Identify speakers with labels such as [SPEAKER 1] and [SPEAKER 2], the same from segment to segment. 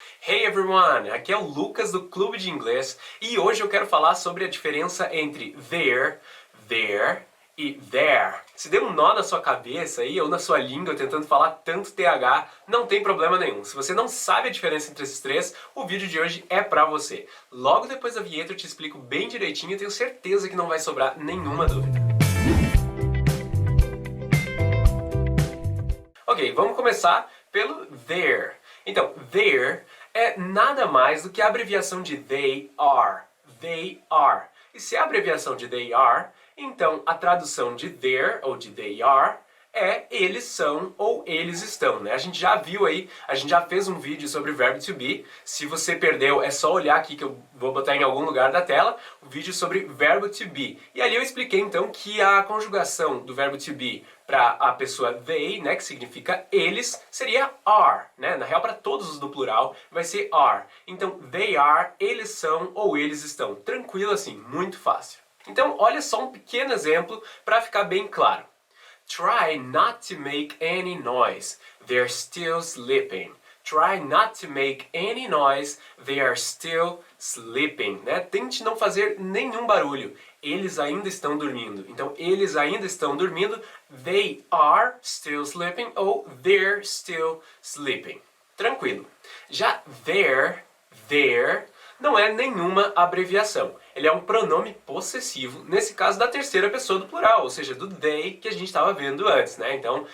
[SPEAKER 1] Hey everyone! Aqui é o Lucas do Clube de Inglês e hoje eu quero falar sobre a diferença entre there e there. Se deu um nó na sua cabeça aí ou na sua língua tentando falar tanto TH, não tem problema nenhum. Se você não sabe a diferença entre esses três, o vídeo de hoje é pra você. Logo depois da vinheta eu te explico bem direitinho e tenho certeza que não vai sobrar nenhuma dúvida. Ok, vamos começar pelo there. Então, there é nada mais do que a abreviação de they are. They are. E se é a abreviação de they are, então a tradução de there ou de they are é eles são ou eles estão, né? A gente já viu aí, a gente já fez um vídeo sobre o verbo to be. Se você perdeu, é só olhar aqui que eu vou botar em algum lugar da tela o vídeo sobre verbo to be. E ali eu expliquei então que a conjugação do verbo to be para a pessoa they, né, que significa eles, seria are, né? Na real, para todos os do plural, vai ser are. Então, they are, eles são ou eles estão. Tranquilo assim, muito fácil. Então, olha só um pequeno exemplo para ficar bem claro. Try not to make any noise. They're still sleeping. Try not to make any noise. They are still sleeping. Né? Tente não fazer nenhum barulho. Eles ainda estão dormindo. Então, eles ainda estão dormindo. They are still sleeping ou they're still sleeping. Tranquilo. Já there, não é nenhuma abreviação. Ele é um pronome possessivo, nesse caso da terceira pessoa do plural, ou seja, do they que a gente estava vendo antes, né? Então,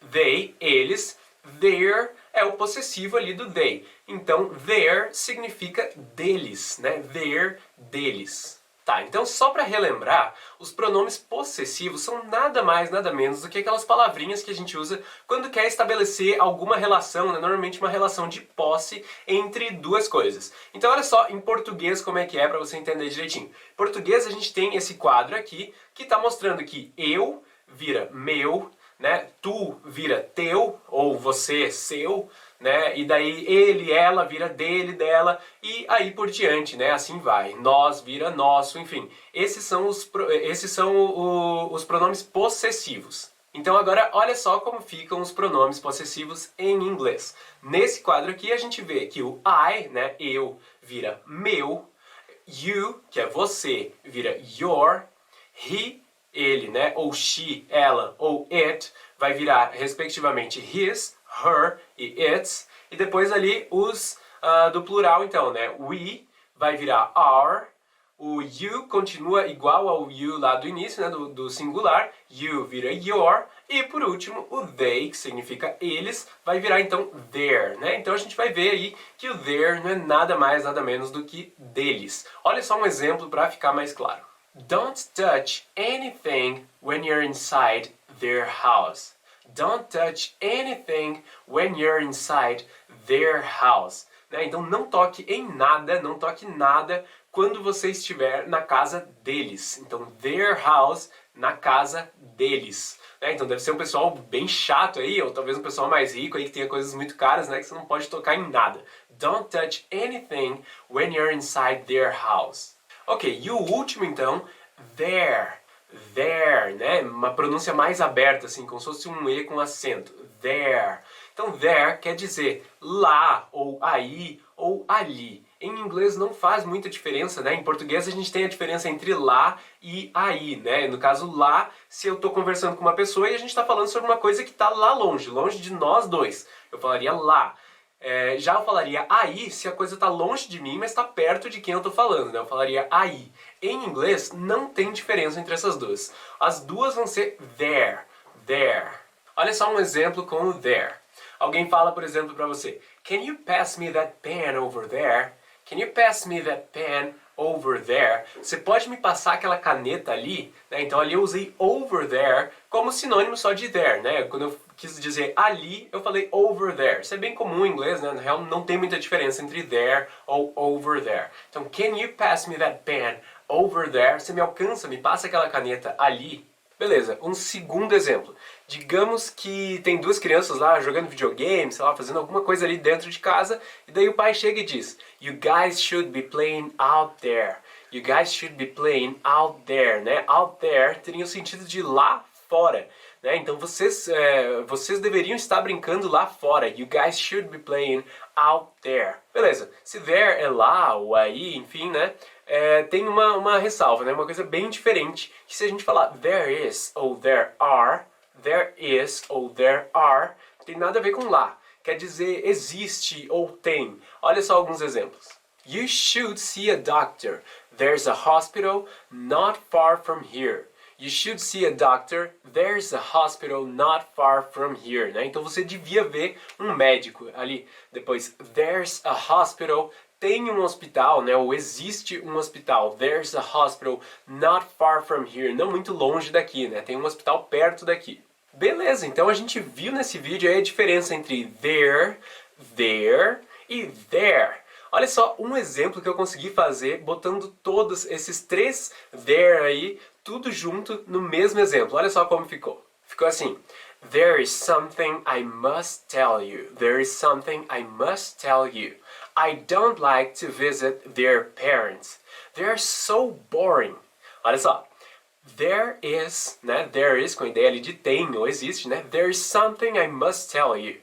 [SPEAKER 1] they, eles, their é o possessivo ali do they. Então, their significa deles, né? Their, deles. Tá, então só para relembrar, os pronomes possessivos são nada mais, nada menos do que aquelas palavrinhas que a gente usa quando quer estabelecer alguma relação, né? Normalmente uma relação de posse entre duas coisas. Então olha só em português como é que é para você entender direitinho. Em português a gente tem esse quadro aqui que está mostrando que eu vira meu, né? Tu vira teu ou você seu, né? E daí ele, ela vira dele, dela e aí por diante, né? Assim vai. Nós vira nosso, enfim. Esses são os pronomes possessivos. Então agora olha só como ficam os pronomes possessivos em inglês. Nesse quadro aqui a gente vê que o I, né, eu, vira meu, you, que é você, vira your, he, ele, né, ou she, ela, ou it, vai virar respectivamente his, her e its, e depois ali os do plural então, né, we vai virar our, o you continua igual ao you lá do início, né, do singular, you vira your, e por último o they, que significa eles, vai virar então their, né, então a gente vai ver aí que o their não é nada mais, nada menos do que deles. Olha só um exemplo para ficar mais claro. Don't touch anything when you're inside their house. Don't touch anything when you're inside their house. Né? Então não toque em nada, não toque nada quando você estiver na casa deles. Então their house, na casa deles. Né? Então deve ser um pessoal bem chato aí, ou talvez um pessoal mais rico aí que tenha coisas muito caras, né? Que você não pode tocar em nada. Don't touch anything when you're inside their house. Ok, e o último então, there, né? Uma pronúncia mais aberta, assim, como se fosse um E com acento. There. Então, there quer dizer lá, ou aí, ou ali. Em inglês não faz muita diferença, né? Em português a gente tem a diferença entre lá e aí, né? No caso, lá, se eu estou conversando com uma pessoa e a gente está falando sobre uma coisa que está lá longe, longe de nós dois. Eu falaria lá. Já eu falaria aí se a coisa está longe de mim, mas está perto de quem eu estou falando, né? Eu falaria aí. Em inglês não tem diferença entre essas duas. As duas vão ser there. Olha só um exemplo com o there. Alguém fala, por exemplo, para você, Can you pass me that pen over there? Can you pass me that pen over there? Você pode me passar aquela caneta ali? Né? Então ali eu usei over there como sinônimo só de there, né? Quando eu quis dizer ali, eu falei over there. Isso é bem comum em inglês, né? Na real, não tem muita diferença entre there ou over there. Então, can you pass me that pen over there? Você me alcança, me passa aquela caneta ali? Beleza, um segundo exemplo. Digamos que tem duas crianças lá jogando videogame, sei lá, fazendo alguma coisa ali dentro de casa, e daí o pai chega e diz, You guys should be playing out there. You guys should be playing out there, né? Out there teria o sentido de lá fora. Né? Então vocês deveriam estar brincando lá fora. You guys should be playing out there. Beleza, se there é lá ou aí, enfim, né? Tem uma ressalva, né? Uma coisa bem diferente, que se a gente falar there is ou there is ou there are, tem nada a ver com lá. Quer dizer existe ou tem. Olha só alguns exemplos. You should see a doctor. There's a hospital not far from here. You should see a doctor. There's a hospital not far from here. Né? Então você devia ver um médico ali. Depois, there's a hospital. Tem um hospital, né? Ou existe um hospital. There's a hospital not far from here. Não muito longe daqui, né? Tem um hospital perto daqui. Beleza, então a gente viu nesse vídeo aí a diferença entre there e there. Olha só um exemplo que eu consegui fazer botando todos esses três there aí, tudo junto no mesmo exemplo. Olha só como ficou. Ficou assim. There is something I must tell you. There is something I must tell you. I don't like to visit their parents. They are so boring. Olha só. There is, né? There is com a ideia ali de tem ou existe, né? There is something I must tell you.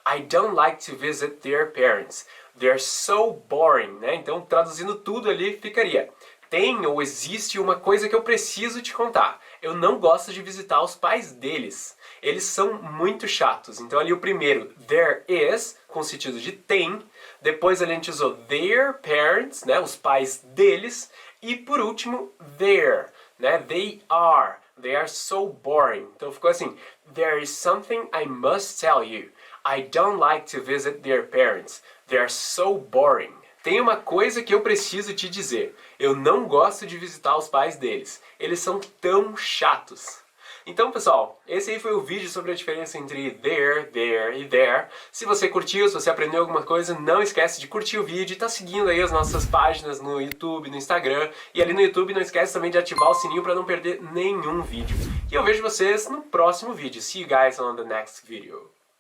[SPEAKER 1] I don't like to visit their parents. They're so boring, né? Então, traduzindo tudo ali, ficaria: tem ou existe uma coisa que eu preciso te contar. Eu não gosto de visitar os pais deles. Eles são muito chatos. Então, ali o primeiro, there is, com sentido de tem. Depois a gente usou their parents, né? Os pais deles. E por último, their, né? They are so boring. Então ficou assim: there is something I must tell you. I don't like to visit their parents. They are so boring. Tem uma coisa que eu preciso te dizer. Eu não gosto de visitar os pais deles. Eles são tão chatos. Então, pessoal, esse aí foi o vídeo sobre a diferença entre there e there. Se você curtiu, se você aprendeu alguma coisa, não esquece de curtir o vídeo e tá seguindo aí as nossas páginas no YouTube, no Instagram. E ali no YouTube não esquece também de ativar o sininho para não perder nenhum vídeo. E eu vejo vocês no próximo vídeo. See you guys on the next video.